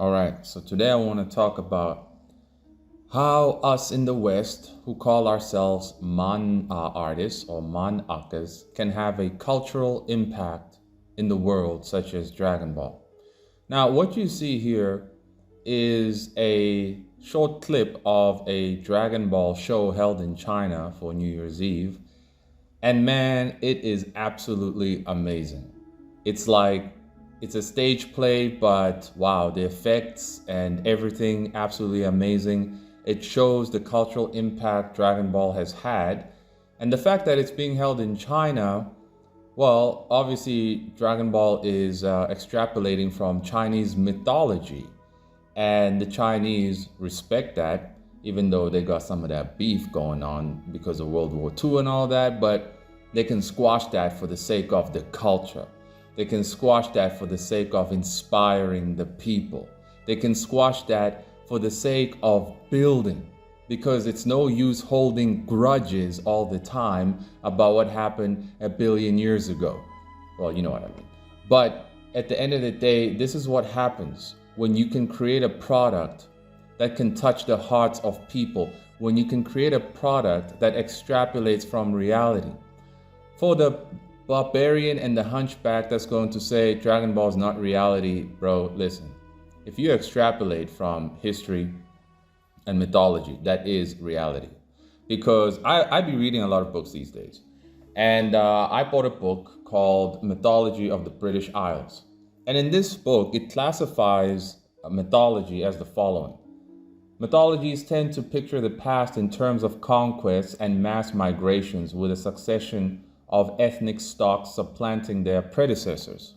All right, so today I want to talk about how us in the West, who call ourselves ManaA artists or manakas, can have a cultural impact in the world, such as Dragon Ball. Now, what you see here is a short clip of a Dragon Ball show held in China for New Year's Eve. And man, it is absolutely amazing. It's like it's a stage play, but wow, the effects and everything absolutely amazing. It shows the cultural impact Dragon Ball has had. And the fact that it's being held in China, well, obviously Dragon Ball is extrapolating from Chinese mythology. And the Chinese respect that, even though they got some of that beef going on because of World War II and all that, but they can squash that for the sake of the culture. They can squash that for the sake of inspiring the people. They can squash that for the sake of building, because it's no use holding grudges all the time about what happened a billion years ago. Well, you know what I mean. But at the end of the day, this is what happens when you can create a product that can touch the hearts of people, when you can create a product that extrapolates from reality. For the barbarian and the hunchback that's going to say Dragon Ball is not reality, bro, listen. If you extrapolate from history and mythology, that is reality. Because I be reading a lot of books these days. And I bought a book called Mythology of the British Isles. And in this book, it classifies mythology as the following. Mythologies tend to picture the past in terms of conquests and mass migrations, with a succession of ethnic stocks supplanting their predecessors.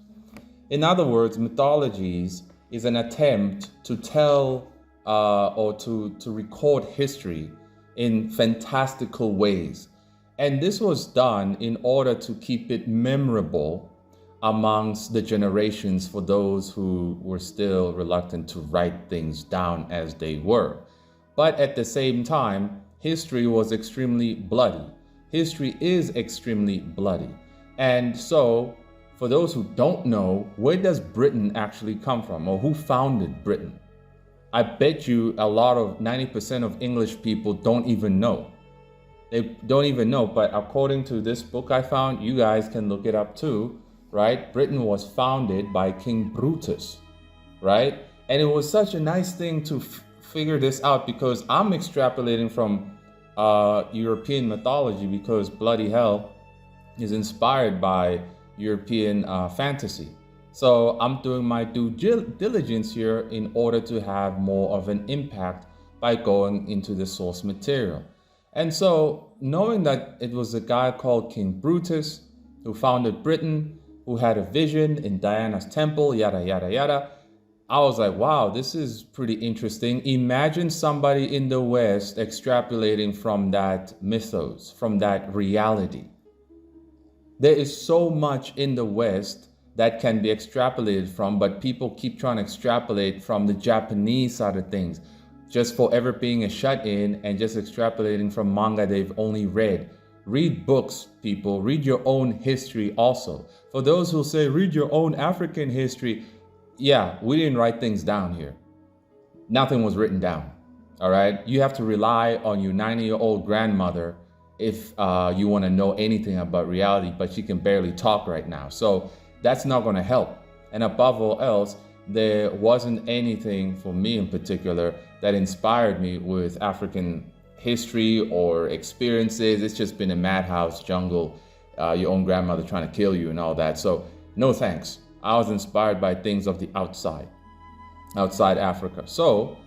In other words, mythologies is an attempt to tell or to record history in fantastical ways. And this was done in order to keep it memorable amongst the generations for those who were still reluctant to write things down as they were. But at the same time, history was extremely bloody. History is extremely bloody. And so, for those who don't know, where does Britain actually come from, or who founded Britain? I bet you a lot of 90% of English people don't even know. They don't even know, but according to this book I found, you guys can look it up too, right? Britain was founded by King Brutus, right? And it was such a nice thing to figure this out, because I'm extrapolating from European mythology, because bloody hell is inspired by European fantasy. So I'm doing my due diligence here in order to have more of an impact by going into the source material. And so knowing that it was a guy called King Brutus who founded Britain, who had a vision in Diana's temple, yada, yada, yada, I was like, wow, this is pretty interesting. Imagine somebody in the West extrapolating from that mythos, from that reality. There is so much in the West that can be extrapolated from, but people keep trying to extrapolate from the Japanese side of things, just forever being a shut-in and just extrapolating from manga they've only read. Read books, people. Read your own history also. For those who say, read your own African history, yeah, we didn't write things down here. Nothing was written down, all right? You have to rely on your 90-year-old grandmother if you want to know anything about reality, but she can barely talk right now. So that's not going to help. And above all else, there wasn't anything for me in particular that inspired me with African history or experiences. It's just been a madhouse jungle, your own grandmother trying to kill you and all that. So no thanks. I was inspired by things of the outside Africa. So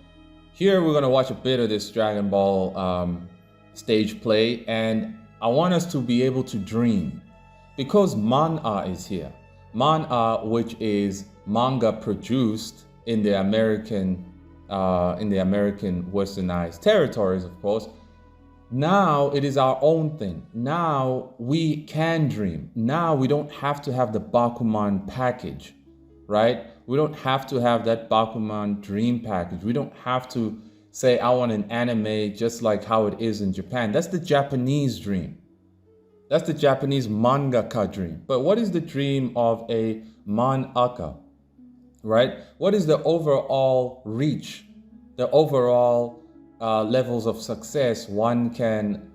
here we're going to watch a bit of this Dragon Ball stage play, and I want us to be able to dream, because ManaA is here. ManaA, which is manga produced in the American westernized territories, of course. Now it is our own thing. Now we can dream. Now we don't have to have the Bakuman package, right? We don't have to have that Bakuman dream package. We don't have to say, I want an anime just like how it is in Japan. That's the Japanese dream. That's the Japanese mangaka dream. But what is the dream of a manaka? right? What is the overall reach, the overall levels of success one can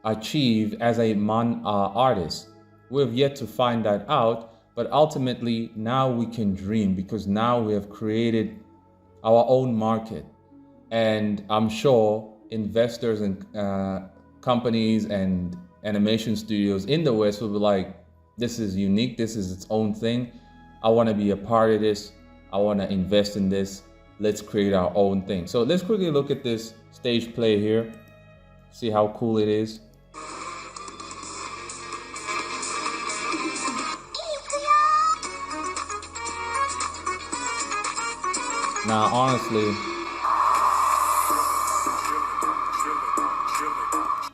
achieve as a ManaA artist? We've yet to find that out, but ultimately now we can dream, because now we have created our own market. And I'm sure investors and companies and animation studios in the West will be like, this is unique, this is its own thing. I want to be a part of this. I want to invest in this. Let's create our own thing. So let's quickly look at this stage play here. See how cool it is. Now, honestly,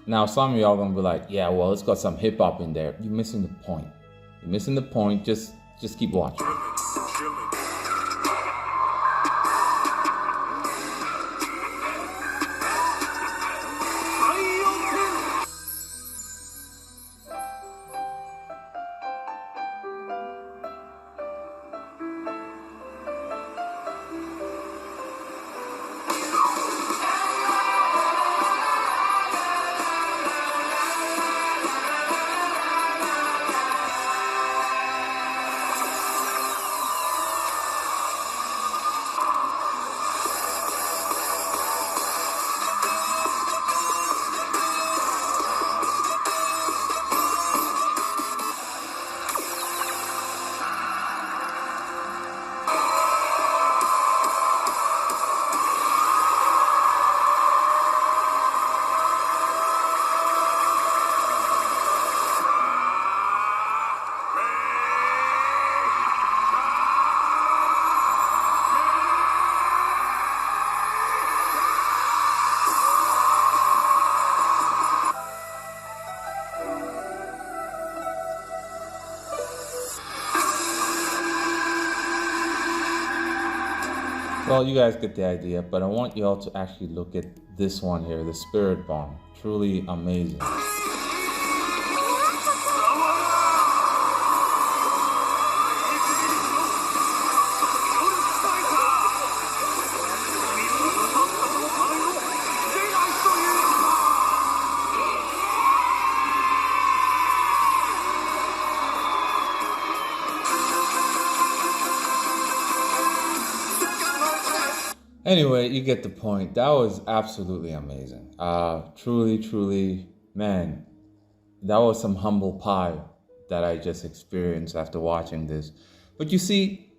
now some of y'all gonna be like, yeah, well, it's got some hip hop in there. You're missing the point. You're missing the point. Just keep watching. Well, you guys get the idea, but I want you all to actually look at this one here, the Spirit Bomb. Truly amazing. Anyway, you get the point. That was absolutely amazing. Truly, man, that was some humble pie that I just experienced after watching this. But you see,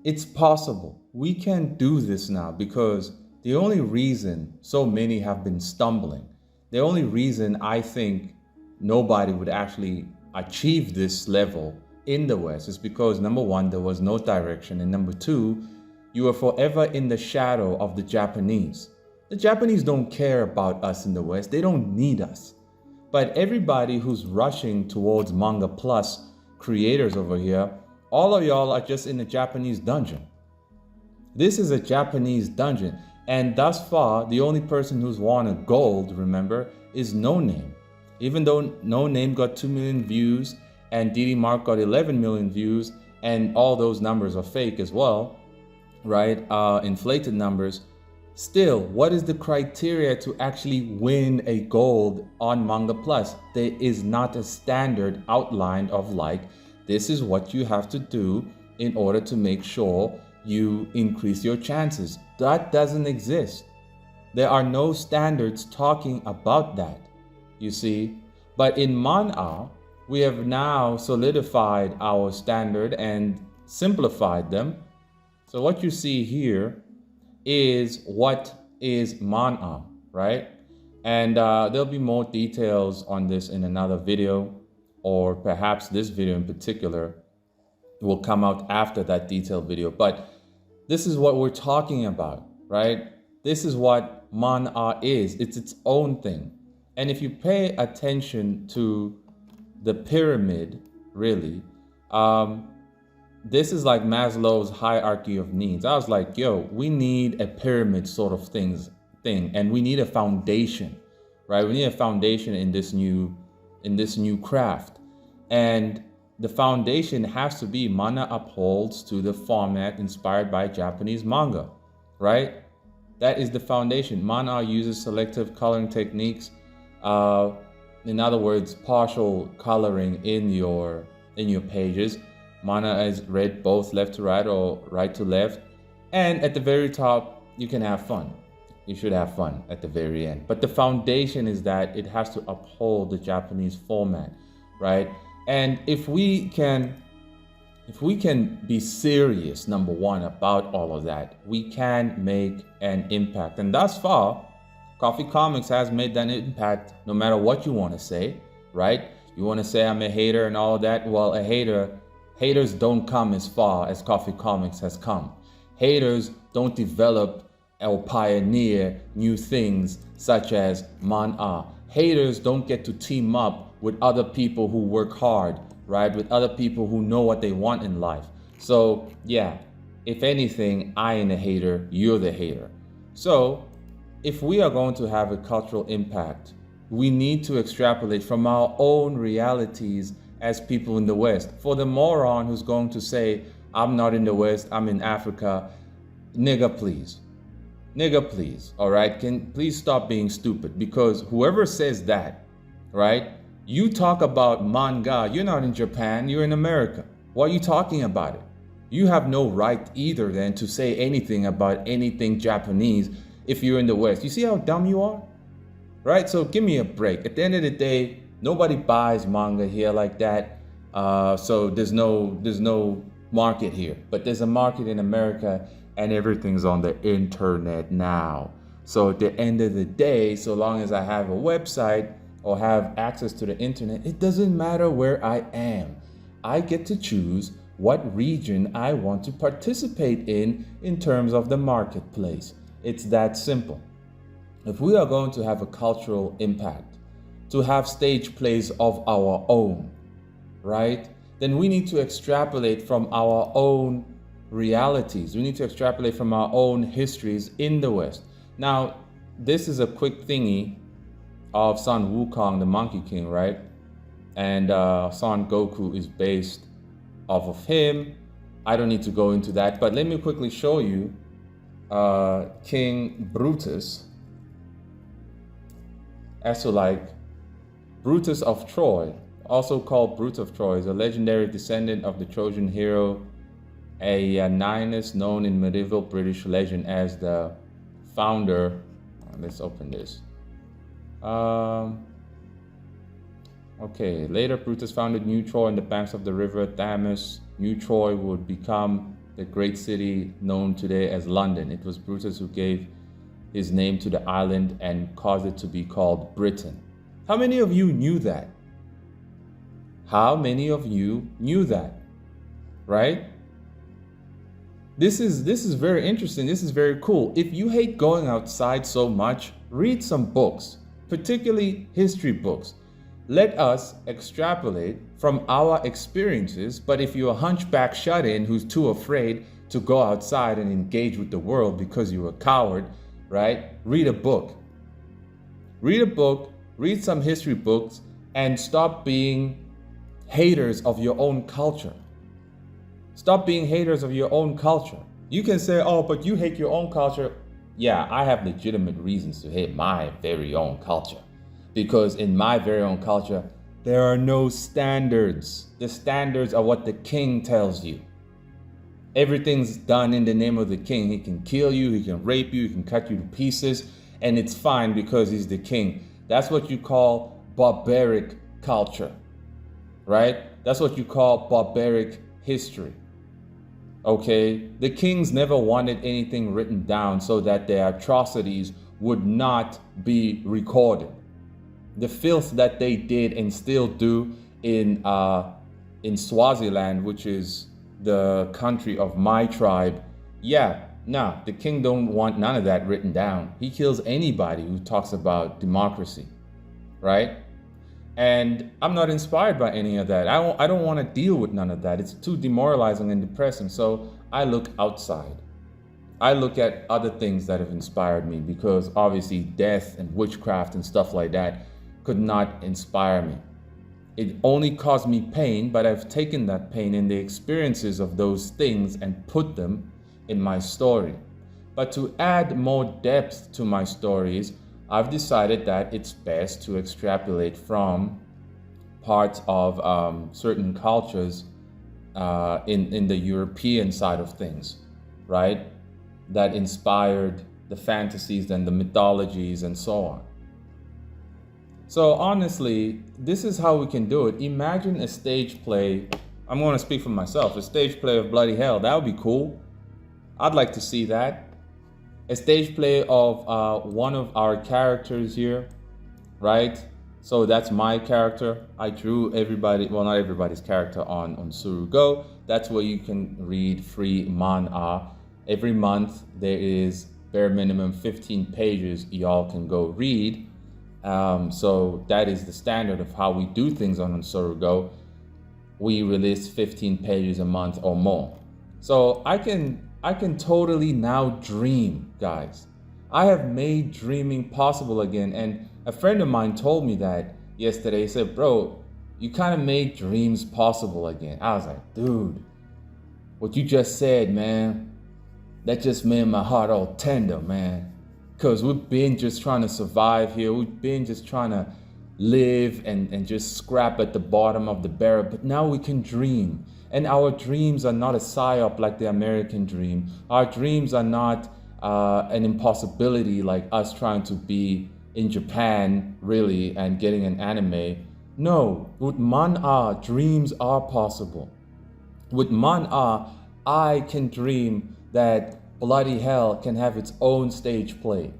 it's possible. We can do this now, because the only reason so many have been stumbling, the only reason I think nobody would actually achieve this level in the West is because, number one, there was no direction, and number two, you are forever in the shadow of the Japanese. The Japanese don't care about us in the West. They don't need us. But everybody who's rushing towards Manga Plus creators over here, all of y'all are just in a Japanese dungeon. This is a Japanese dungeon. And thus far, the only person who's won a gold, remember, is No Name. Even though No Name got 2 million views and DD Mark got 11 million views, and all those numbers are fake as well, right? Inflated numbers. Still, what is the criteria to actually win a gold on Manga Plus? There is not a standard outlined of like, this is what you have to do in order to make sure you increase your chances. That doesn't exist. There are no standards talking about that, you see. But in ManaA, we have now solidified our standard and simplified them. So what you see here is what is ManaA, right? And there'll be more details on this in another video, or perhaps this video in particular will come out after that detailed video. But this is what we're talking about, right? This is what ManaA is. It's its own thing. And if you pay attention to the pyramid, really, this is like Maslow's hierarchy of needs. I was like, yo, we need a pyramid sort of thing, and we need a foundation, right? We need a foundation in this new craft. And the foundation has to be Mana upholds to the format inspired by Japanese manga, right? That is the foundation. ManaA uses selective coloring techniques. In other words, partial coloring in your pages. ManaA is read both left to right or right to left. And at the very top, you can have fun. You should have fun at the very end. But the foundation is that it has to uphold the Japanese format, right? And if we can be serious, number one, about all of that, we can make an impact. And thus far, Coffee Comics has made that impact no matter what you want to say, right? You want to say I'm a hater and all of that. Well, haters don't come as far as Coffee Comics has come. Haters don't develop or pioneer new things such as ManaA. Haters don't get to team up with other people who work hard, right? With other people who know what they want in life. So yeah, if anything, I ain't a hater, you're the hater. So if we are going to have a cultural impact, we need to extrapolate from our own realities as people in the West. For the moron who's going to say, I'm not in the West, I'm in Africa, nigga, please. Nigga, please, all right? Please stop being stupid, because whoever says that, right? You talk about manga, you're not in Japan, you're in America. Why are you talking about it? You have no right either then to say anything about anything Japanese if you're in the West. You see how dumb you are? Right? So give me a break. At the end of the day, nobody buys manga here like that. So there's no market here. But there's a market in America, and everything's on the internet now. So at the end of the day, so long as I have a website or have access to the internet, it doesn't matter where I am. I get to choose what region I want to participate in terms of the marketplace. It's that simple. If we are going to have a cultural impact, to have stage plays of our own, right? Then we need to extrapolate from our own realities. We need to extrapolate from our own histories in the West. Now, this is a quick thingy of Son Wukong, the Monkey King, right? And Son Goku is based off of him. I don't need to go into that, but let me quickly show you King Brutus. As to like Brutus of Troy, also called Brutus of Troy, is a legendary descendant of the Trojan hero Aeneas, known in medieval British legend as the founder. Let's open this. Okay, later Brutus founded New Troy on the banks of the river Thames. New Troy would become the great city known today as London. It was Brutus who gave his name to the island and caused it to be called Britain. How many of you knew that? How many of you knew that? Right? This is very interesting. This is very cool. If you hate going outside so much, read some books, particularly history books. Let us extrapolate from our experiences. But if you're a hunchback shut-in who's too afraid to go outside and engage with the world because you're a coward, right? Read a book. Read a book, read some history books, and stop being haters of your own culture. Stop being haters of your own culture. You can say, oh, but you hate your own culture. Yeah, I have legitimate reasons to hate my very own culture. Because in my very own culture, there are no standards. The standards are what the king tells you. Everything's done in the name of the king. He can kill you, he can rape you, he can cut you to pieces, and it's fine because he's the king. That's what you call barbaric culture, right? That's what you call barbaric history. Okay, the kings never wanted anything written down so that their atrocities would not be recorded. The filth that they did and still do in Swaziland, which is the country of my tribe, the king don't want none of that written down. He kills anybody who talks about democracy, right? And I'm not inspired by any of that. I don't want to deal with none of that. It's too demoralizing and depressing. So I look outside. I look at other things that have inspired me, because obviously death and witchcraft and stuff like that could not inspire me. It only caused me pain, but I've taken that pain and the experiences of those things and put them in my story. But to add more depth to my stories, I've decided that it's best to extrapolate from parts of certain cultures in the European side of things, right? That inspired the fantasies and the mythologies and so on. So honestly, this is how we can do it. Imagine a stage play. I'm going to speak for myself. A stage play of Bloody Hell. That would be cool. I'd like to see that. A stage play of one of our characters here, right? So that's my character. I drew everybody, well, not everybody's character on Surugo. That's where you can read free ManaA. Every month there is bare minimum 15 pages y'all can go read. So that is the standard of how we do things on Surugo. We release 15 pages a month or more. So I can totally now dream, guys. I have made dreaming possible again. And a friend of mine told me that yesterday. He said, bro, you kind of made dreams possible again. I was like, dude, what you just said, man, that just made my heart all tender, man. Because we've been just trying to survive here. We've been just trying to live and just scrap at the bottom of the barrel. But now we can dream. And our dreams are not a psyop like the American dream. Our dreams are not an impossibility like us trying to be in Japan, really, and getting an anime. No, with ManaA, dreams are possible. With ManaA, I can dream that Bloody Hell can have its own stage play.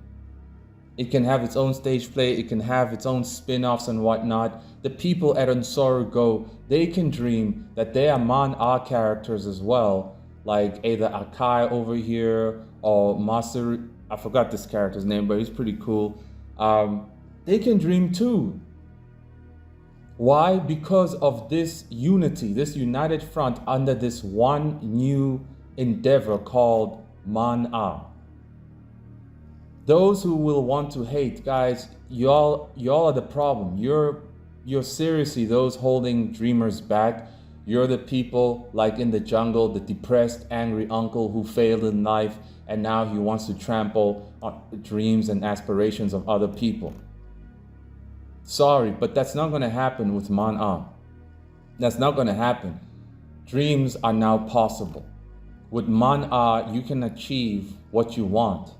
It can have its own stage play. It can have its own spin-offs and whatnot. The people at Surugo, they can dream that they are ManaA characters as well, like either Akai over here or Masaru. I forgot this character's name, but he's pretty cool. They can dream too. Why? Because of this unity, this united front under this one new endeavor called ManaA. Those who will want to hate, guys, y'all are the problem. You're seriously those holding dreamers back. You're the people like in the jungle, the depressed, angry uncle who failed in life and now he wants to trample on the dreams and aspirations of other people. Sorry, but that's not going to happen with ManaA. That's not going to happen. Dreams are now possible. With ManaA, you can achieve what you want.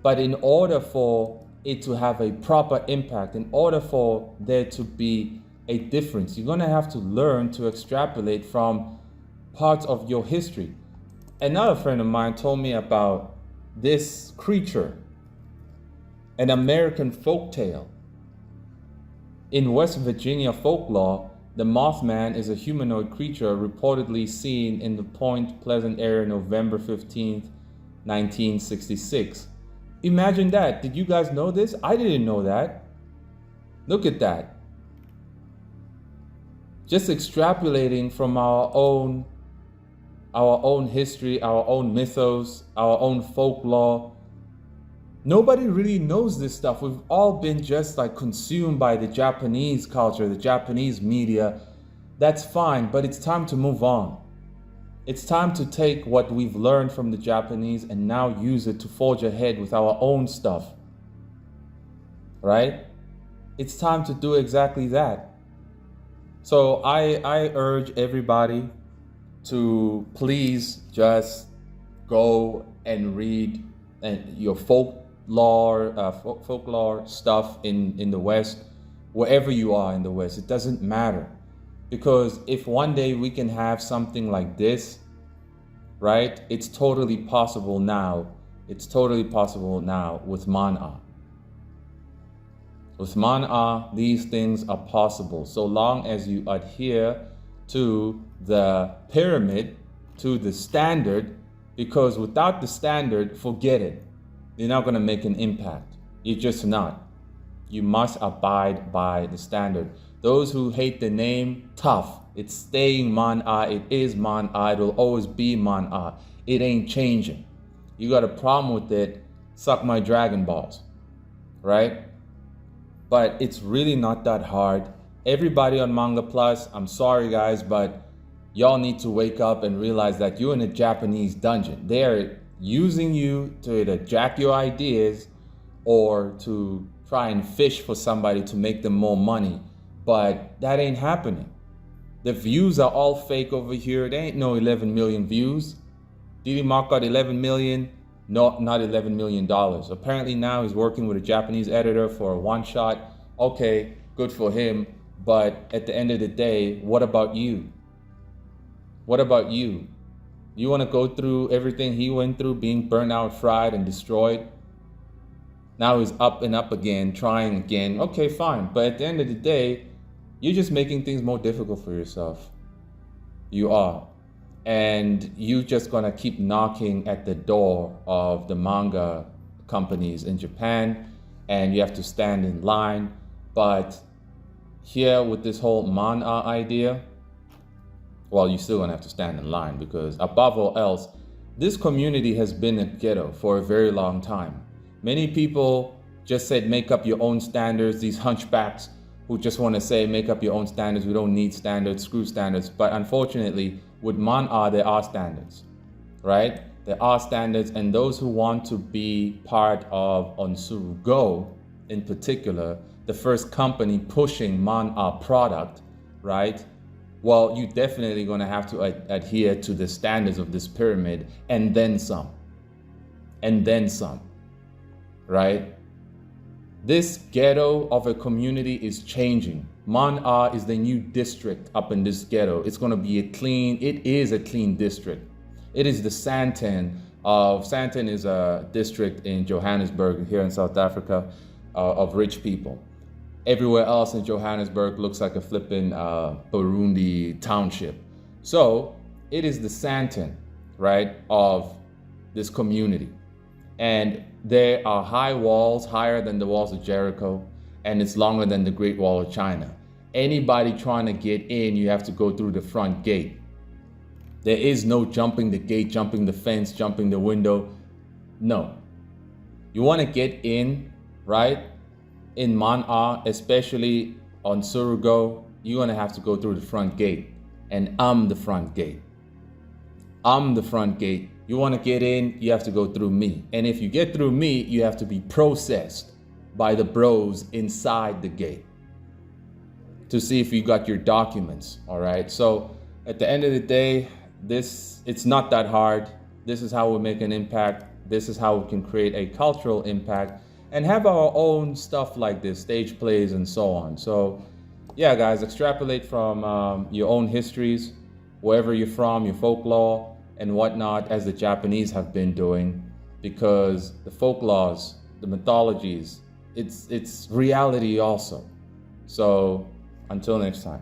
But in order for it to have a proper impact, in order for there to be a difference, you're going to have to learn to extrapolate from parts of your history. Another friend of mine told me about this creature, an American folktale. In West Virginia folklore, the Mothman is a humanoid creature reportedly seen in the Point Pleasant area November 15th, 1966. Imagine that. Did you guys know this? I didn't know that. Look at that. Just extrapolating from our own history, our own mythos, our own folklore. Nobody really knows this stuff. We've all been just like consumed by the Japanese culture, the Japanese media. That's fine, but it's time to move on. It's time to take what we've learned from the Japanese and now use it to forge ahead with our own stuff. Right? It's time to do exactly that. So I urge everybody to please just go and read your folklore stuff in the West, wherever you are in the West. It doesn't matter. Because if one day we can have something like this, right? It's totally possible now. It's totally possible now with ManaA. With ManaA, these things are possible so long as you adhere to the pyramid, to the standard, because without the standard, forget it. You're not going to make an impact. You're just not. You must abide by the standard. Those who hate the name, tough. It's staying ManaA. It is ManaA. It will always be ManaA. It ain't changing. You got a problem with it, suck my Dragon Balls, right? But it's really not that hard. Everybody on Manga Plus, I'm sorry guys, but y'all need to wake up and realize that you're in a Japanese dungeon. They're using you to either jack your ideas or to try and fish for somebody to make them more money. But that ain't happening. The views are all fake over here. There ain't no 11 million views. Didi Mark got 11 million, no, not $11 million. Apparently now he's working with a Japanese editor for a one shot. Okay, good for him. But at the end of the day, what about you? What about you? You want to go through everything he went through, being burnt out, fried, and destroyed? Now he's up and up again, trying again. Okay, fine. But at the end of the day, you're just making things more difficult for yourself. You are. And you're just going to keep knocking at the door of the manga companies in Japan, and you have to stand in line. But here with this whole ManaA idea, well, you're still going to have to stand in line, because above all else, this community has been a ghetto for a very long time. Many people just said, make up your own standards. These hunchbacks who just want to say, make up your own standards. We don't need standards, screw standards. But unfortunately, with ManaA, there are standards, right? There are standards, and those who want to be part of Onsuru Go, in particular, the first company pushing ManaA product, right? Well, you're definitely going to have to adhere to the standards of this pyramid, and then some, right? This ghetto of a community is changing. ManaA is the new district up in this ghetto. It's going to be it is a clean district. It is the Santon is a district in Johannesburg here in South Africa of rich people. Everywhere else in Johannesburg looks like a flipping Burundi township. So it is the Santon, right, of this community. And there are high walls, higher than the walls of Jericho, and it's longer than the Great Wall of China. Anybody trying to get in, you have to go through the front gate. There is no jumping the gate, jumping the fence, jumping the window. No. You want to get in, right? In ManaA, especially on Surugo, you're going to have to go through the front gate. And I'm the front gate. I'm the front gate. You want to get in, you have to go through me. And if you get through me, you have to be processed by the bros inside the gate to see if you got your documents, all right? So at the end of the day, it's not that hard. This is how we make an impact. This is how we can create a cultural impact and have our own stuff like this, stage plays and so on. So yeah, guys, extrapolate from your own histories, wherever you're from, your folklore and whatnot, as the Japanese have been doing, because the folklores, the mythologies, it's reality also. So until next time.